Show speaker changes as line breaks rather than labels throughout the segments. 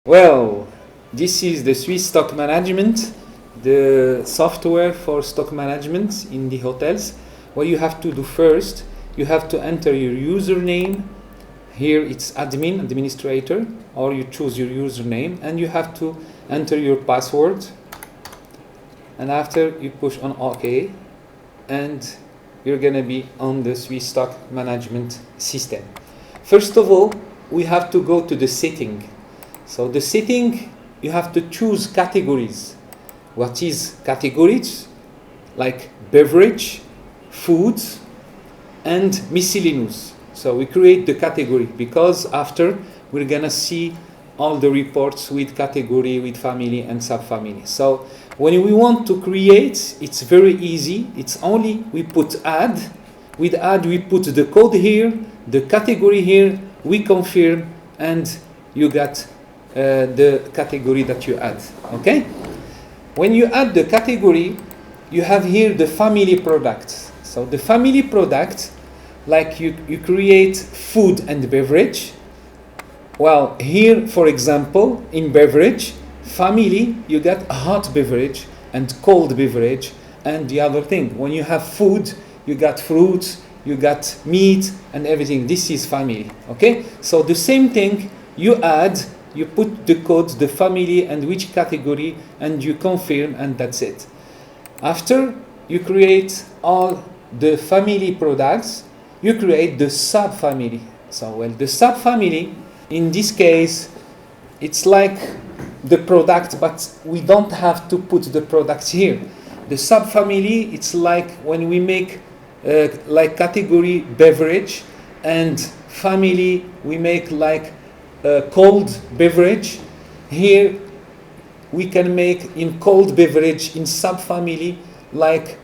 Well, this is the Swiss stock management, the software for stock management in the hotels. What you have to do first, you have to enter your username. Here it's admin, administrator, or you choose your username, and you have to enter your password. And after you push on OK, and you're gonna be on the Swiss stock management system. First of all, we have to go to the setting. So the setting, you have to choose categories. What is categories? Like beverage, food, and miscellaneous. So we create the category because after we're gonna see all the reports with category, with family and subfamily. So when we want to create, it's very easy. It's only we put add. With add we put the code here, the category here, we confirm, and you got the category that you add. Okay? When you add the category, you have here the family products. So the family product, like you create food and beverage. Well, here, for example, in beverage, family, you get hot beverage and cold beverage and the other thing. When you have food, you got fruits, you got meat and everything. This is family. Okay? So the same thing, you add, you put the code, the family and which category, and you confirm, and that's it. After you create all the family products, you create the subfamily. So, well, the subfamily, in this case, it's like the product, but we don't have to put the products here. The subfamily, it's like when we make like category beverage, and family, we make like cold beverage. Here we can make in cold beverage in subfamily like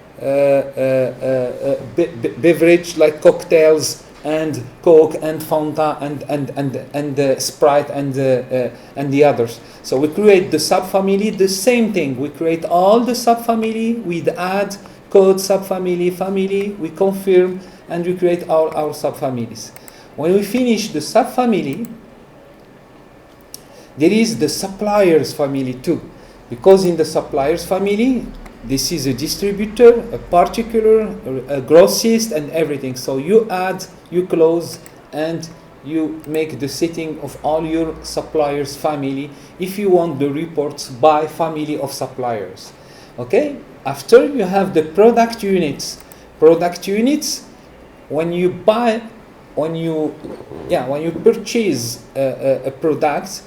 beverage like cocktails and Coke and Fanta and Sprite and the others. So we create the subfamily, the same thing. We create all the subfamily, we add code subfamily, family, we confirm, and we create all our subfamilies. When we finish the subfamily, there is the suppliers family too, because in the suppliers family, this is a distributor, a particular, a grossist, and everything. So you add, you close, and you make the setting of all your suppliers family if you want the reports by family of suppliers. Okay? After you have the product units. Product units, when you buy, when you purchase a product,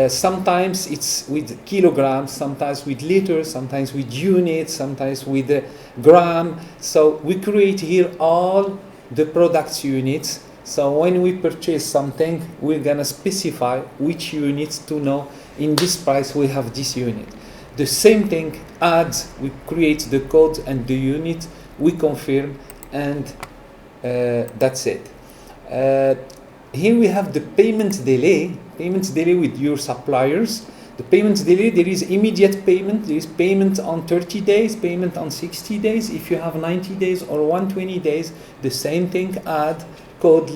sometimes it's with kilograms, sometimes with liters, sometimes with units, sometimes with gram. So we create here all the product units. So when we purchase something, we're gonna specify which units to know in this price we have this unit. The same thing, add, we create the code and the unit, we confirm, and that's it. Here we have the payment delay with your suppliers. The payment delay, there is immediate payment, there is payment on 30 days, payment on 60 days. If you have 90 days or 120 days, the same thing, add code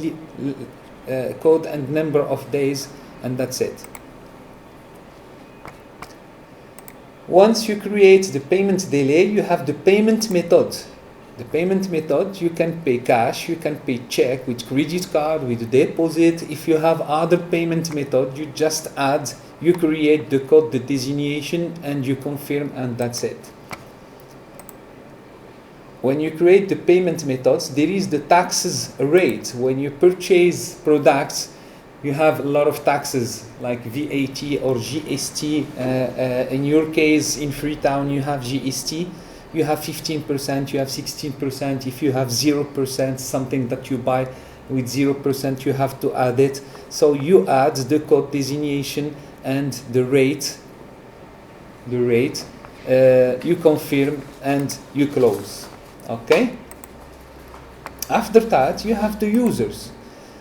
and number of days, and that's it. Once you create the payment delay, you have the payment method. The payment method, you can pay cash, you can pay check with credit card, with deposit. If you have other payment method, you just add, you create the code, the designation, and you confirm, and that's it. When you create the payment methods, there is the taxes rate. When you purchase products, you have a lot of taxes like VAT or GST. In your case, in Freetown, you have GST. You have 15%, you have 16%. If you have 0%, something that you buy with 0%, you have to add it. So you add the code designation and the rate. You confirm and you close. Okay? After that, you have the users.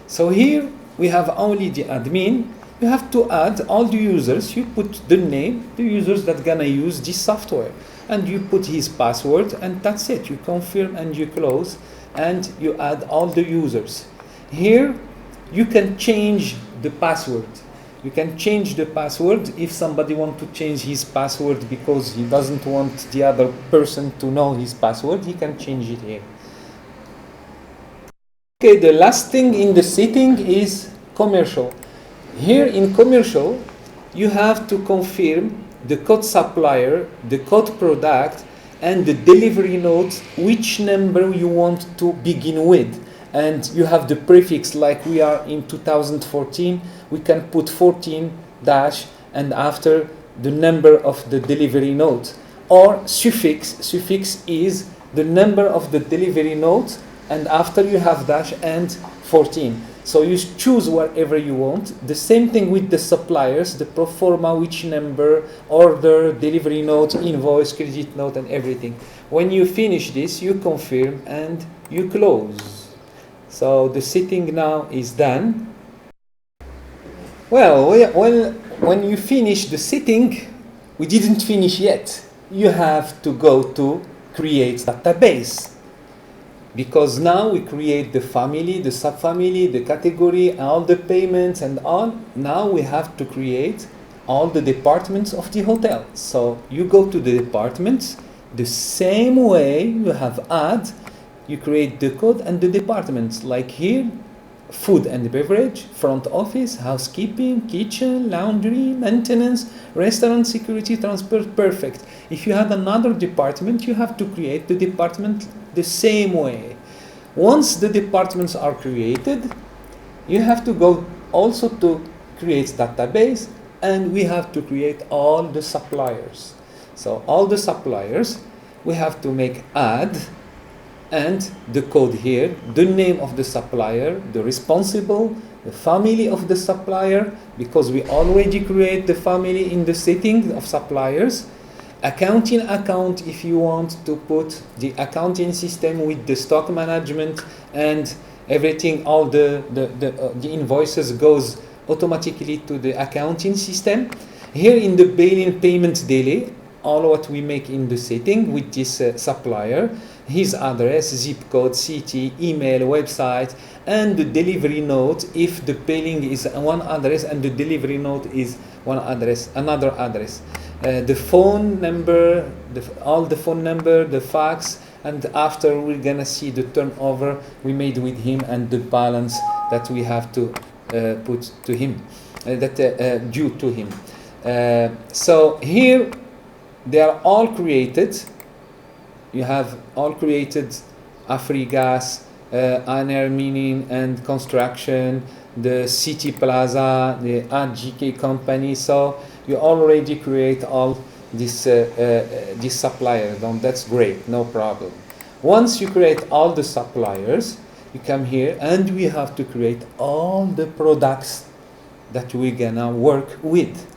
So here we have only the admin. You have to add all the users. You put the name, the users that gonna use this software, and you put his password, and that's it. You confirm and you close, and you add all the users. Here you can change the password. You can change the password if somebody wants to change his password because he doesn't want the other person to know his password. He can change it here. Okay, the last thing in the setting is commercial. Here in commercial, you have to confirm the code supplier, the code product, and the delivery note, which number you want to begin with. And you have the prefix, like we are in 2014, we can put 14 dash and after the number of the delivery note. Or suffix is the number of the delivery note and after you have dash and 14. So you choose whatever you want. The same thing with the suppliers, the pro forma, which number, order, delivery note, invoice, credit note, and everything. When you finish this, you confirm and you close. So the setting now is done. Well, when you finish the setting, we didn't finish yet. You have to go to create database. Because now we create the family, the subfamily, the category, all the payments and all. Now we have to create all the departments of the hotel. So you go to the departments, the same way you have add, you create the code and the departments. Like here, food and beverage, front office, housekeeping, kitchen, laundry, maintenance, restaurant, security, transport, perfect. If you had another department, you have to create the department the same way. Once the departments are created, you have to go also to create database, and we have to create all the suppliers. So all the suppliers, we have to make add and the code here, the name of the supplier, the responsible, the family of the supplier, because we already create the family in the setting of suppliers. Accounting account, if you want to put the accounting system with the stock management and everything, all the invoices goes automatically to the accounting system. Here in the billing payment delay, all what we make in the setting with this supplier, his address, zip code, city, email, website, and the delivery note if the billing is one address and the delivery note is one address, another address. The phone number, all the phone number, the fax, and after we're gonna see the turnover we made with him and the balance that we have to put to him, due to him. So here they are all created. You have all created Afrigas, Aner Mining and Construction, the City Plaza, the AGK company. So you already create all this suppliers. That's great, no problem. Once you create all the suppliers, you come here and we have to create all the products that we're gonna work with.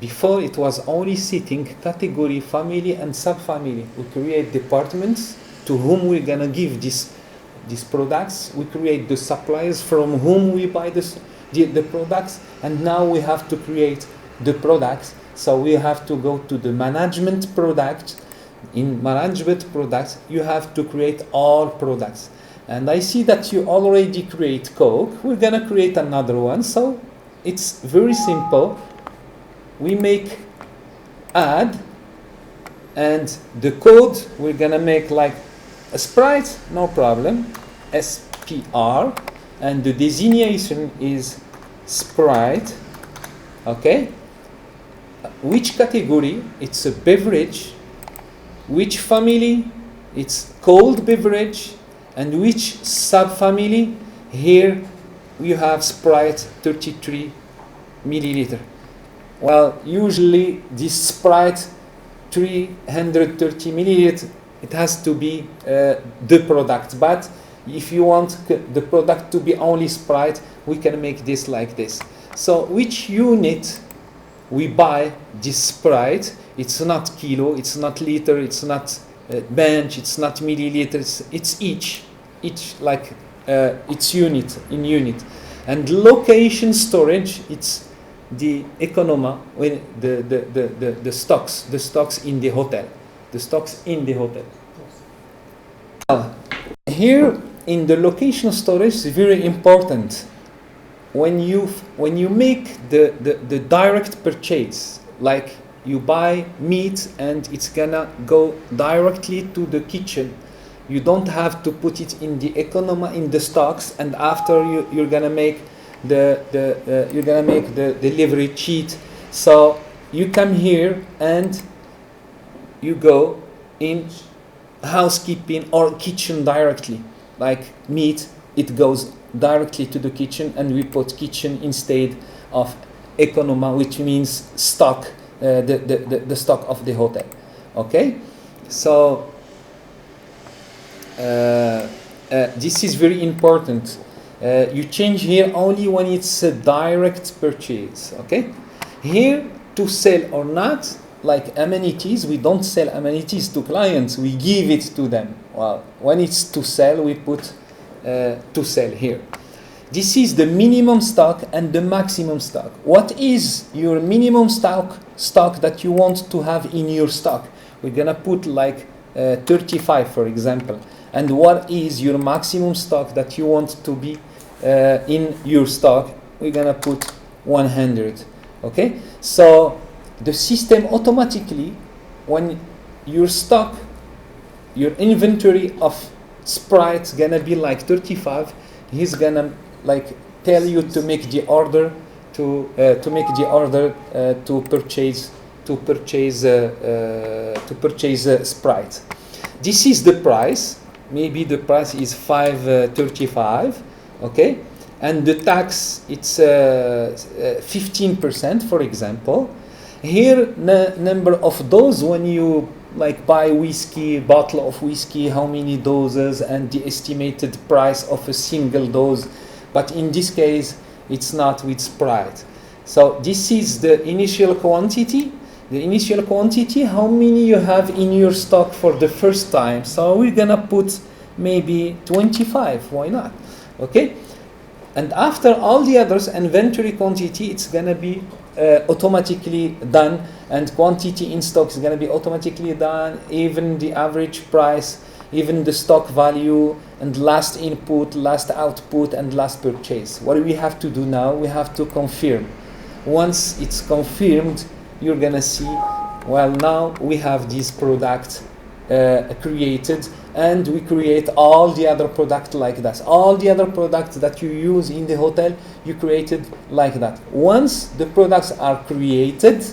Before it was only setting category, family and subfamily. We create departments to whom we're gonna give these products. We create the suppliers from whom we buy the products, and now we have to create the products. So we have to go to the management product. In management products, you have to create all products. And I see that you already create Coke. We're gonna create another one. So it's very simple. We make add, and the code we're gonna make like a Sprite, no problem, SPR, and the designation is Sprite. Okay, which category? It's a beverage. Which family? It's cold beverage. And which subfamily? Here you have Sprite 33 milliliter. Well, usually this Sprite 330 milliliter, it has to be the product. But if you want the product to be only Sprite, we can make this like this. So which unit we buy this Sprite? It's not kilo, it's not liter, it's not bench, it's not milliliters, it's each like its unit in unit. And location storage, it's the economa, when the stocks in the hotel, the stocks in the hotel. Here in the location storage is very important. when you make the direct purchase, like you buy meat and it's gonna go directly to the kitchen, you don't have to put it in the economy in the stocks, and after you're gonna make the delivery sheet. So you come here and you go in housekeeping or kitchen directly, like meat, it goes directly to the kitchen, and we put kitchen instead of economy, which means stock, the stock of the hotel. Okay, so this is very important. You change here only when it's a direct purchase. Okay, here to sell or not, like amenities, we don't sell amenities to clients, we give it to them. Well, when it's to sell, we put to sell here. This is the minimum stock and the maximum stock. What is your minimum stock that you want to have in your stock? We're gonna put like 35, for example. And what is your maximum stock that you want to be in your stock? We're gonna put 100. Okay, so the system automatically, when your stock, your inventory of Sprite's gonna be like 35, he's gonna like tell you to make the order to purchase Sprite. This is the price. Maybe the price is 5.35. Okay, and the tax it's 15%, for example. Here number of doses when you like buy whiskey, bottle of whiskey, how many doses, and the estimated price of a single dose. But in this case, it's not with Sprite. So this is the initial quantity. The initial quantity, how many you have in your stock for the first time. So we're gonna put maybe 25. Why not? Okay. And after all the others, inventory quantity, it's gonna be automatically done, and quantity in stock is gonna be automatically done. Even the average price, even the stock value, and last input, last output, and last purchase. What do we have to do now? We have to confirm. Once it's confirmed, you're gonna see, well, now we have this product created, and we create all the other products like that. All the other products that you use in the hotel, you created like that. Once the products are created,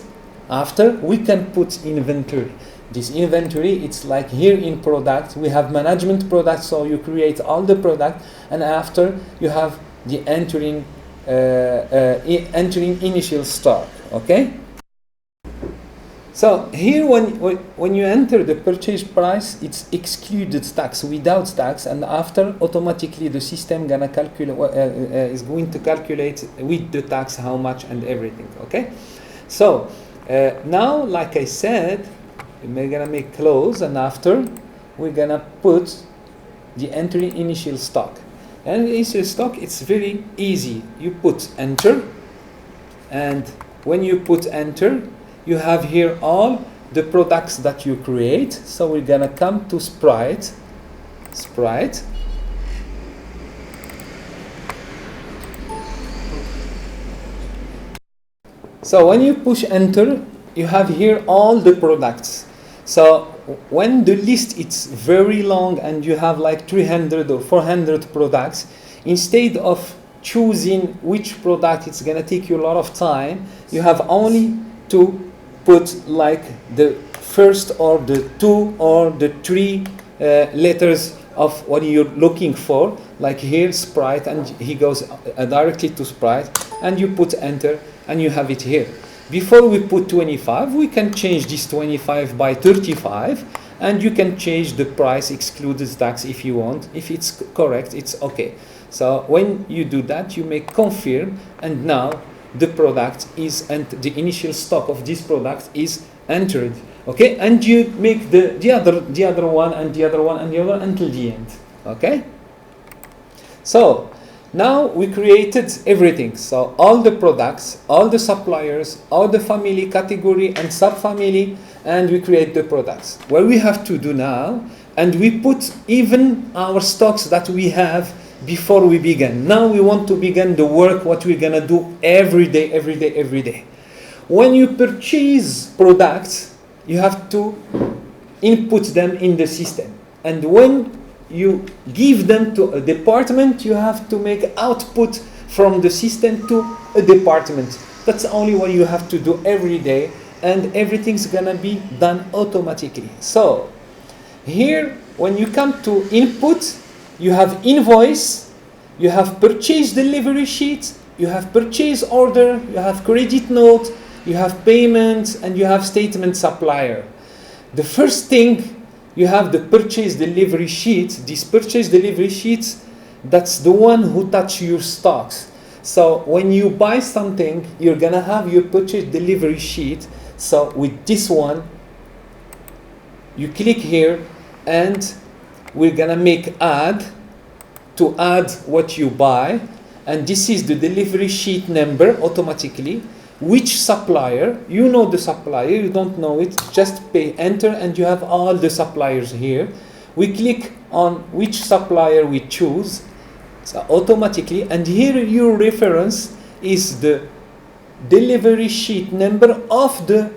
after we can put inventory. This inventory, it's like here in product, we have management products, so you create all the product, and after you have the entering initial stock. Okay. So here, when you enter the purchase price, it's excluded tax, without tax, and after automatically the system gonna calculate is going to calculate with the tax how much and everything. Okay, so now, like I said, we're gonna make close, and after we're gonna put the entry initial stock. And initial stock, it's very easy. You put enter, and when you put enter, you have here all the products that you create. So we're gonna come to Sprite. So when you push enter, you have here all the products. So when the list is very long and you have like 300 or 400 products, instead of choosing which product, it's gonna take you a lot of time. You have only to put like the first or the two or the three letters of what you're looking for, like here Sprite, and he goes directly to Sprite, and you put enter, and you have it here. Before we put 25, we can change this 25 by 35, and you can change the price excluded tax if you want. If it's correct, it's okay. So when you do that, you make confirm, and now the product is, and the initial stock of this product is entered. Okay, and you make the other one and the other one and the other until the end. Okay, so now we created everything. So all the products, all the suppliers, all the family, category, and subfamily, and we create the products. What we have to do now, and we put even our stocks that we have before we begin. Now we want to begin the work, what we're gonna do every day, every day, every day. When you purchase products, you have to input them in the system. And when you give them to a department, you have to make output from the system to a department. That's only what you have to do every day, and everything's gonna be done automatically. So here, when you come to input, you have invoice, you have purchase delivery sheet, you have purchase order, you have credit note, you have payment, and you have statement supplier. The first thing, you have the purchase delivery sheet. This purchase delivery sheet, that's the one who touch your stocks. So when you buy something, you're gonna have your purchase delivery sheet. So with this one, you click here, and we're gonna make add to add what you buy, and this is the delivery sheet number automatically. Which supplier, you know the supplier, you don't know it, just pay enter, and you have all the suppliers here. We click on which supplier we choose, so automatically, and here your reference is the delivery sheet number of the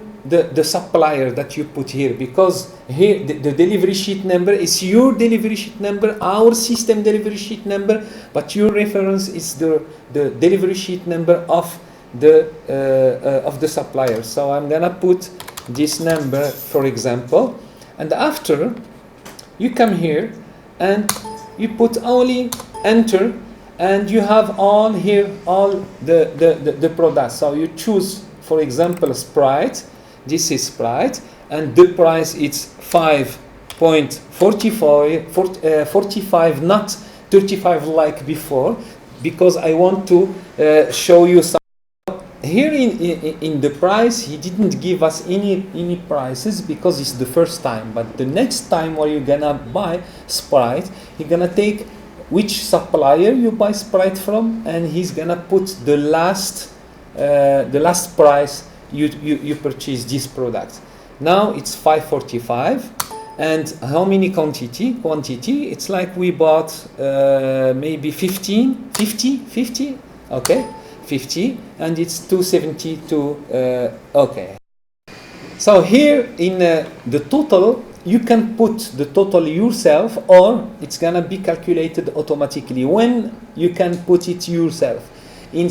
supplier that you put here, because here the delivery sheet number is your delivery sheet number, our system delivery sheet number, but your reference is the delivery sheet number of the supplier. So I'm gonna put this number, for example, and after you come here and you put only enter, and you have all here all the products. So you choose, for example, Sprite. This is Sprite, and the price is 5.45, not 35 like before, because I want to show you some. Here in the price, he didn't give us any prices because it's the first time. But the next time when you're gonna buy Sprite, he's gonna take which supplier you buy Sprite from, and he's gonna put the last price you purchase this product. Now it's 5.45, and how many quantity? It's like we bought maybe 50, okay. 50, and it's 272. Okay. So here in the total, you can put the total yourself, or it's gonna be calculated automatically when you can put it yourself. In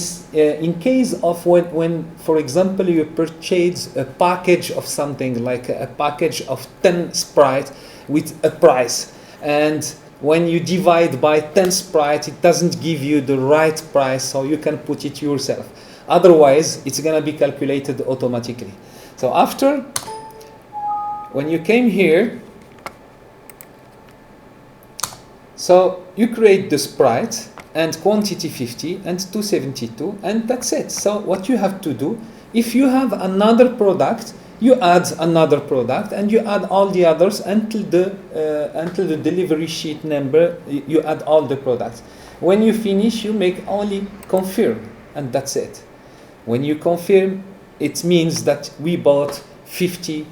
case of when, for example, you purchase a package of something, like a package of 10 Sprite with a price, and when you divide by 10 Sprite, it doesn't give you the right price, so you can put it yourself. Otherwise, it's gonna be calculated automatically. So after, when you came here, so you create the Sprite, and quantity 50 and 272, and that's it. So what you have to do, if you have another product, you add another product, and you add all the others until the delivery sheet number. You add all the products. When you finish, you make only confirm, and that's it. When you confirm, it means that we bought 50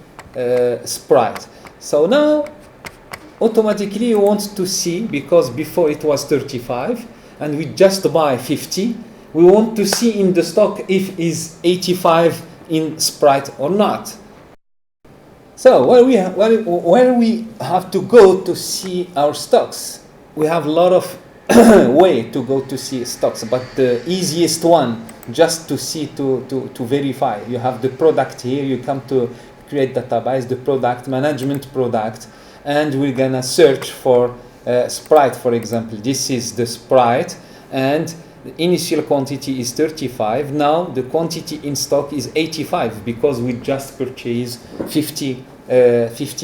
Sprite. So now, automatically you want to see, because before it was 35, and we just buy 50, we want to see in the stock if is 85 in Sprite or not. So where we have to go to see our stocks, we have a lot of way to go to see stocks, but the easiest one, just to see, to verify, you have the product here. You come to create database, the product management product, and we're gonna search for Sprite, for example. This is the Sprite, and the initial quantity is 35. Now the quantity in stock is 85 because we just purchased 50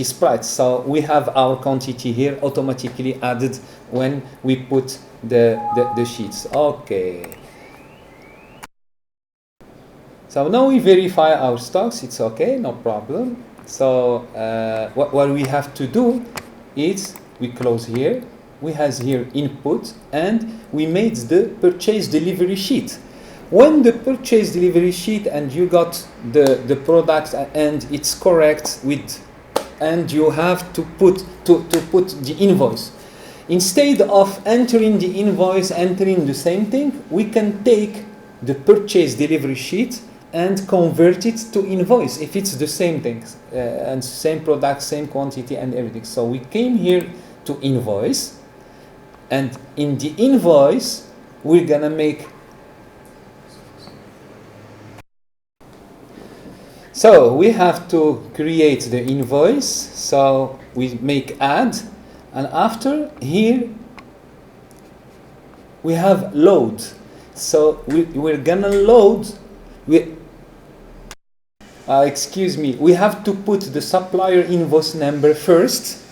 Sprites. So we have our quantity here automatically added when we put the sheets. Okay. So now we verify our stocks. It's okay, no problem. So what we have to do is we close here. We have here input, and we made the purchase delivery sheet. When the purchase delivery sheet and you got the product and it's correct with, and you have to put the invoice. instead of entering the invoice, entering the same thing, we can take the purchase delivery sheet and convert it to invoice if it's the same thing and same product, same quantity and everything. So we came here to invoice, and in the invoice we're gonna make, so we have to create the invoice, so we make add, and after here we have load. So we're gonna load, excuse me, we have to put the supplier invoice number first,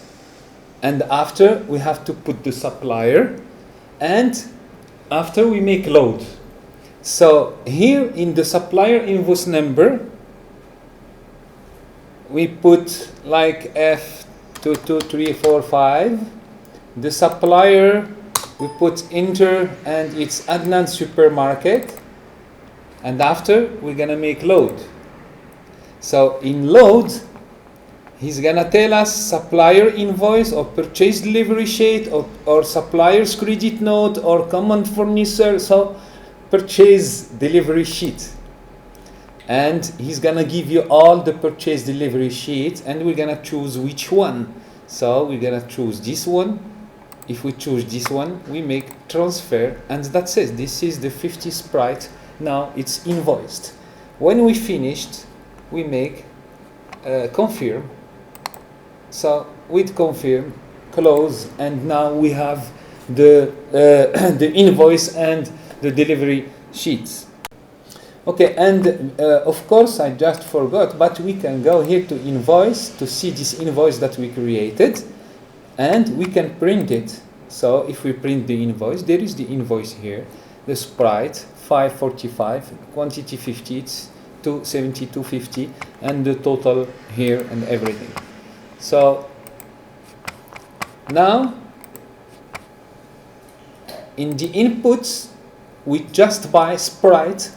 and after we have to put the supplier, and after we make load. So here in the supplier invoice number we put like F22345, the supplier we put enter and it's Adnan Supermarket, and after we're gonna make load. So in load he's gonna tell us supplier invoice or purchase delivery sheet or supplier's credit note or common furniture, so purchase delivery sheet, and he's gonna give you all the purchase delivery sheet and we're gonna choose which one. So we're gonna choose this one. If we choose this one, we make transfer, and that's it. This is the 50 sprite. Now it's invoiced. When we finished, we make confirm. So with confirm, close, and now we have the the invoice and the delivery sheets. Okay, and of course I just forgot, but we can go here to invoice to see this invoice that we created, and we can print it. So if we print the invoice, there is the invoice here, the sprite 545, quantity 50, it's 272.50, and the total here and everything. So now in the inputs we just buy sprite,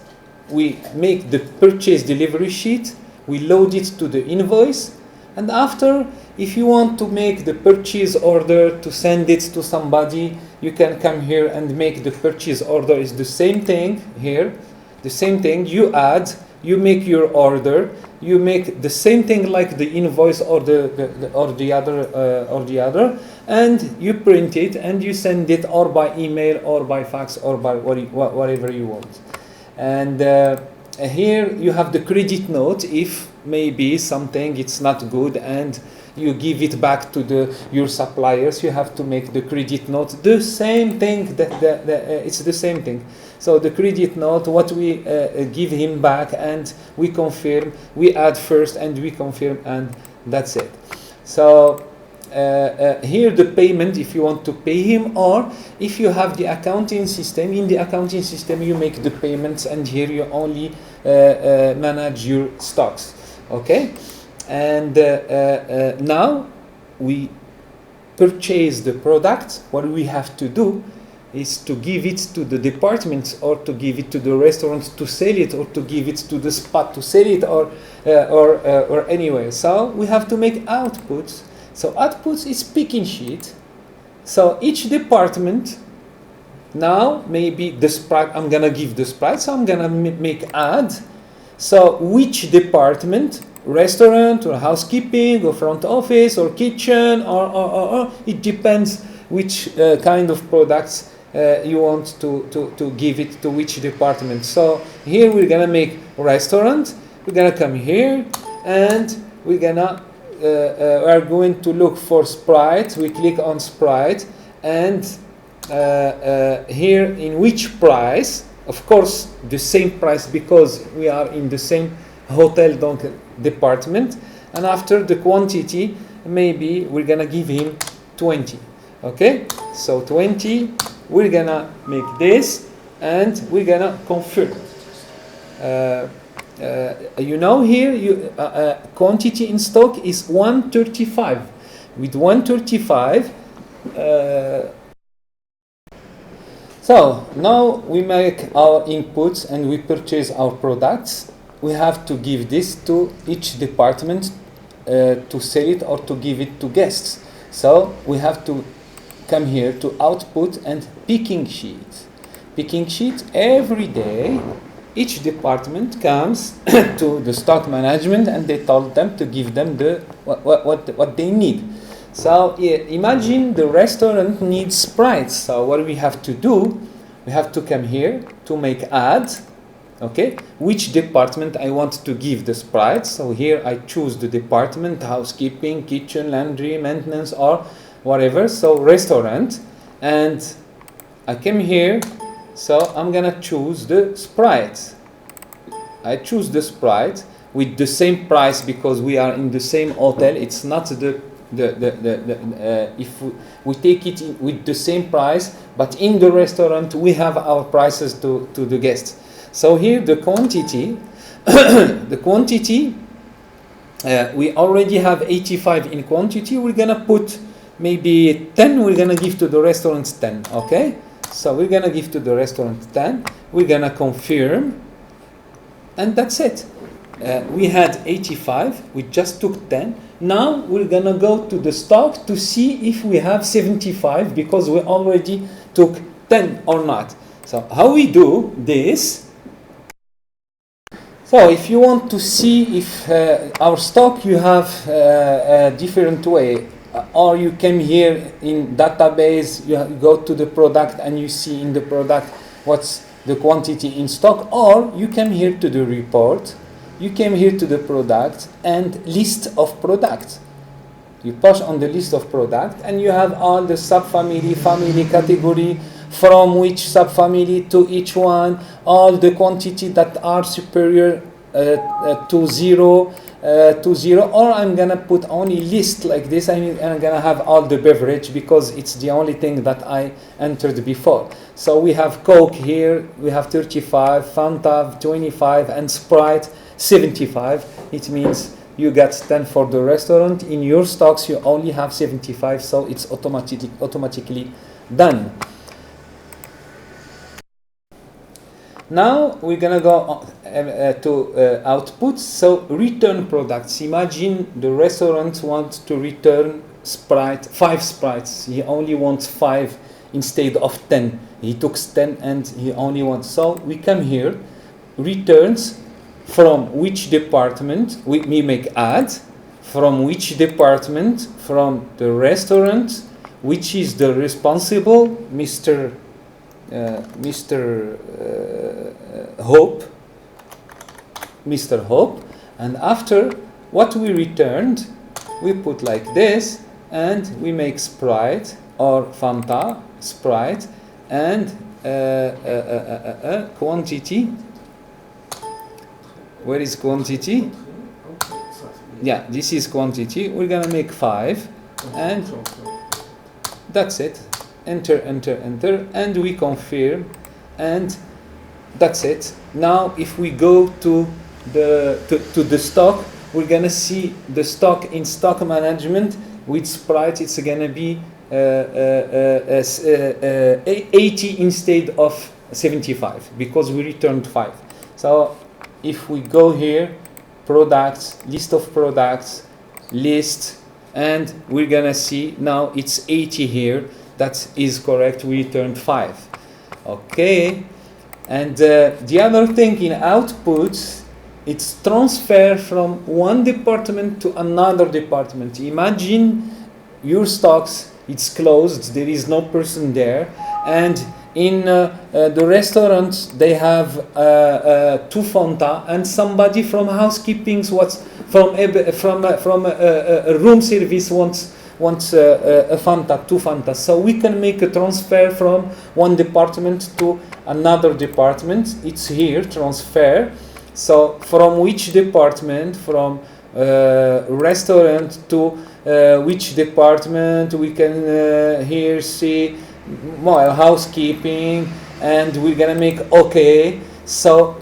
we make the purchase delivery sheet, we load it to the invoice, and after, if you want to make the purchase order to send it to somebody, you can come here and make the purchase order. Is the same thing here, the same thing. You add, you make your order, you make the same thing like the invoice or the other, and you print it and you send it or by email or by fax or by whatever you want. And here you have the credit note. If maybe something it's not good and you give it back to your suppliers, you have to make the credit note. The same thing, it's the same thing. So the credit note, what we give him back, and we confirm, we add first and we confirm, and that's it. So here the payment, if you want to pay him, or if you have the accounting system, in the accounting system you make the payments, and here you only manage your stocks. Okay, and now we purchase the product. What we have to do is to give it to the departments, or to give it to the restaurants to sell it, or to give it to the spot to sell it, or anywhere. So we have to make outputs. So outputs is picking sheet. So each department, now maybe the sprite, I'm gonna give the sprite, so I'm gonna make add. So which department, restaurant or housekeeping or front office or kitchen, or it depends which kind of products you want to give it to which department. So here we're gonna make restaurant. We're gonna come here and we're gonna we are going to look for sprite. We click on sprite, and here in which price, of course the same price because we are in the same hotel department, and after the quantity maybe we're gonna give him 20. Okay, so 20, we're gonna make this and we're gonna confirm. You know, here quantity in stock is 135. With 135, so now we make our inputs and we purchase our products. We have to give this to each department to sell it or to give it to guests. So we have to come here to output and picking sheet. Picking sheet, every day each department comes to the stock management and they told them to give them the what they need. So yeah, imagine the restaurant needs Sprites. So what we have to do, we have to come here to make add. Okay, which department I want to give the Sprites. So here I choose the department, housekeeping, kitchen, laundry, maintenance, or whatever. So restaurant, and I came here. So I'm gonna choose the Sprite. I choose the Sprite with the same price because we are in the same hotel. It's not the if we take it with the same price, but in the restaurant we have our prices to the guests. So here the quantity, the quantity, we already have 85 in quantity. We're gonna put maybe 10. We're gonna give to the restaurant 10. Okay. So we're gonna give to the restaurant 10. We're gonna confirm, and that's it. We had 85. We just took 10. Now we're gonna go to the stock to see if we have 75 because we already took 10 or not. So how we do this? So if you want to see if our stock, you have a different way. Or you came here in database, you go to the product and you see in the product what's the quantity in stock, or you came here to the report, you came here to the product and list of products. You push on the list of product and you have all the subfamily, family category, from which subfamily to each one, all the quantity that are superior to zero, or I'm gonna put only list like this, and I'm gonna have all the beverage because it's the only thing that I entered before. So we have Coke here, we have 35, Fanta 25, and Sprite 75. It means you got 10 for the restaurant. In your stocks you only have 75, so it's automatically done. Now we're gonna go to outputs. So return products. Imagine the restaurant wants to return Sprite, 5 Sprites. He only wants 5 instead of 10. He took 10 and he only wants. So we come here, returns from which department. We make add from which department, from the restaurant, which is the responsible, Mr. Hope, and after what we returned, we put like this, and we make Sprite or Fanta, Sprite, and quantity. Where is quantity? Yeah, this is quantity. We're gonna make 5, and that's it. Enter, and we confirm, and that's it. Now if we go to the stock, we're gonna see the stock in stock management with Sprite. It's gonna be 80 instead of 75 because we returned 5. So if we go here, products, list of products, list, and we're gonna see now it's 80 here. That is correct. We returned 5. Okay. And the other thing in outputs, it's transfer from one department to another department. Imagine your stocks, it's closed, there is no person there, and in the restaurant they have 2 Fanta, and somebody from housekeeping, from room service wants a Fanta, 2 Fanta. So we can make a transfer from one department to another department. It's here, transfer. So from which department? From restaurant to which department? We can here see housekeeping, and we're gonna make okay. So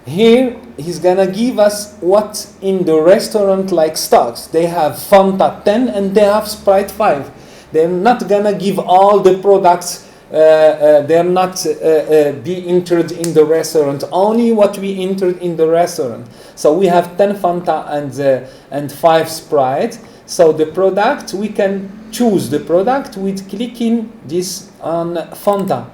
here he's gonna give us what in the restaurant like stocks. They have Fanta 10 and they have Sprite 5. They're not gonna give all the products. They're not be entered in the restaurant. Only what we entered in the restaurant. So we have 10 Fanta and 5 Sprite. So the product, we can choose the product with clicking this on Fanta.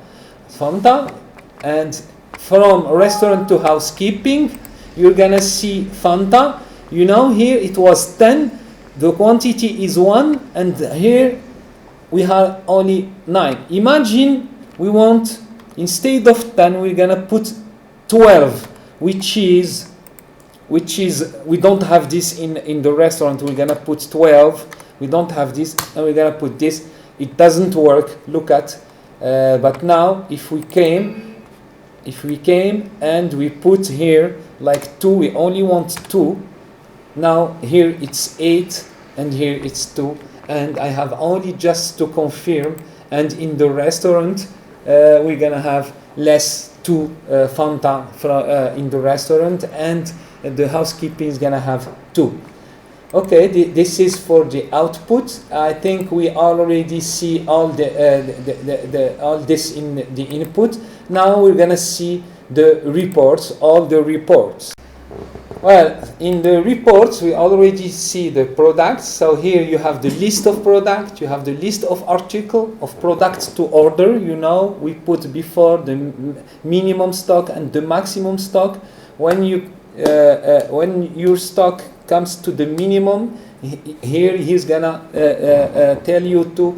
And from restaurant to housekeeping, you're gonna see Fanta. You know, here it was 10, the quantity is 1, and here we have only 9. Imagine we want, instead of 10, we're gonna put 12, which is we don't have this in the restaurant. We're gonna put 12. We don't have this, and we're gonna put this. It doesn't work. Look at. But now, if we came and we put here like 2, we only want 2. Now here it's 8, and here it's 2, and I have only just to confirm. And in the restaurant, we're gonna have less 2 Fanta in the restaurant, and the housekeeping is gonna have 2. Okay, this is for the output. I think we already see all all this in the input. Now we're gonna see the reports, all the reports. Well, in the reports we already see the products. So here you have the list of products, you have the list of article of products to order. You know, we put before the minimum stock and the maximum stock. When your stock comes to the minimum, here he's gonna tell you to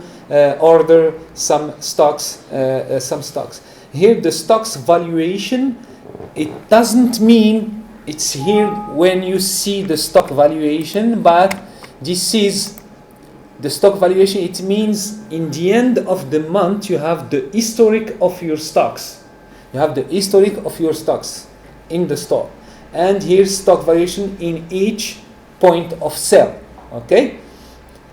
order some stocks. Here the stocks valuation, it doesn't mean it's here when you see the stock valuation, but this is the stock valuation. It means in the end of the month you have the historic of your stocks. You have the historic of your stocks in the store. And here's stock valuation in each point of sale. Okay,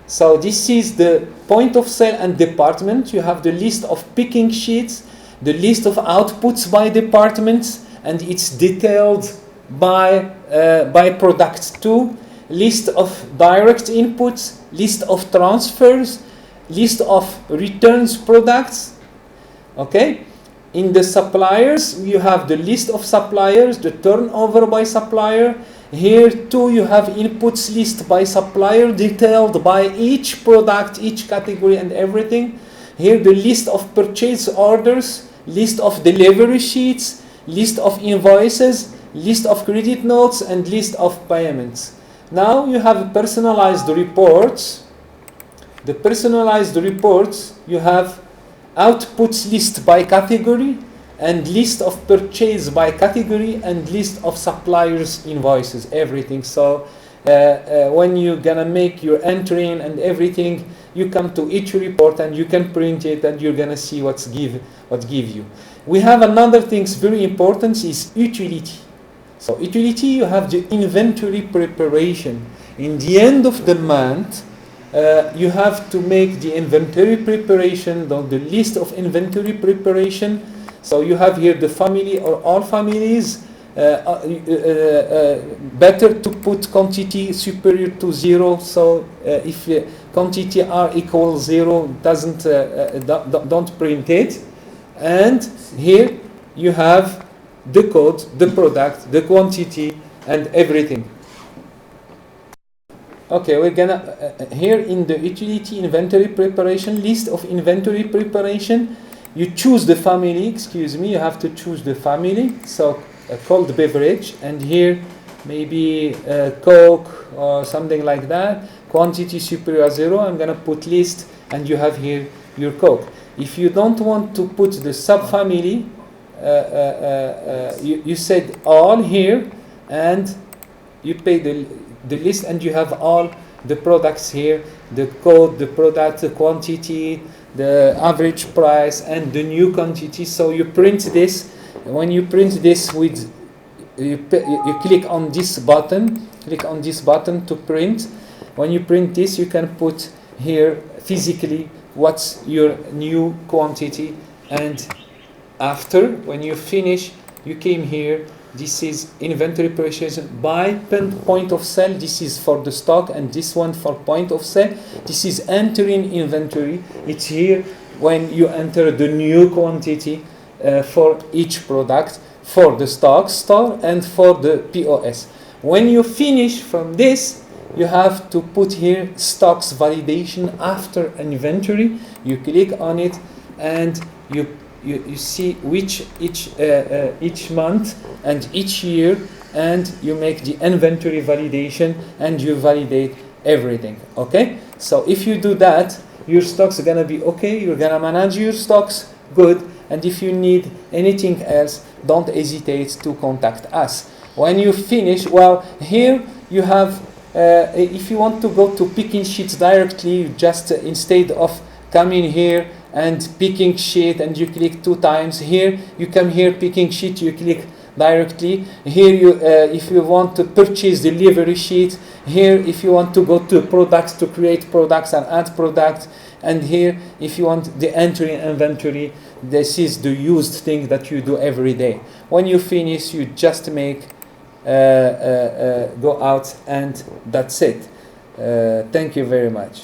so this is the point of sale and department. You have the list of picking sheets, the list of outputs by departments, and it's detailed by products too. List of direct inputs, list of transfers, list of returns products. Okay. In the suppliers, you have the list of suppliers, the turnover by supplier. Here too you have inputs list by supplier, detailed by each product, each category and everything. Here the list of purchase orders, list of delivery sheets, list of invoices, list of credit notes, and list of payments. Now you have personalized reports. The personalized reports, you have outputs list by category, and list of purchase by category, and list of suppliers invoices, everything. So when you're gonna make your entry and everything, you come to each report and you can print it, and you're gonna see what give you. We have another thing very important is utility. So utility, you have the inventory preparation. In the end of the month, you have to make the inventory preparation, the list of inventory preparation. So you have here the family or all families. Better to put quantity superior to 0. So if quantity are equal 0, don't print it. And here you have the code, the product, the quantity, and everything. Okay, we're gonna here in the utility inventory preparation, list of inventory preparation, you choose the family. Excuse me, you have to choose the family. So cold beverage, and here maybe Coke or something like that. Quantity superior 0. I'm gonna put list, and you have here your Coke. If you don't want to put the subfamily, you said all here, and you pay the list, and you have all the products here, the code, the product, the quantity, the average price, and the new quantity. So you print this. When you print this with, you click on this button, to print. When you print this, you can put here physically what's your new quantity, and after, when you finish, you came here. This is inventory preparation by point of sale. This is for the stock, and this one for point of sale. This is entering inventory. It's here when you enter the new quantity for each product, for the stock store and for the POS. When you finish from this, you have to put here stocks validation after inventory. You click on it and you see which each month and each year, and you make the inventory validation and you validate everything. Okay, so if you do that, your stocks are gonna be okay. You're gonna manage your stocks good, and if you need anything else, don't hesitate to contact us. When you finish, well, here you have if you want to go to picking sheets directly, you just instead of coming here and picking sheet and you click 2 times, here you come here picking sheet, you click directly. Here you if you want to purchase delivery sheet, here if you want to go to products to create products and add products, and here if you want the entry inventory, this is the used thing that you do every day. When you finish, you just make go out, and that's it. Thank you very much.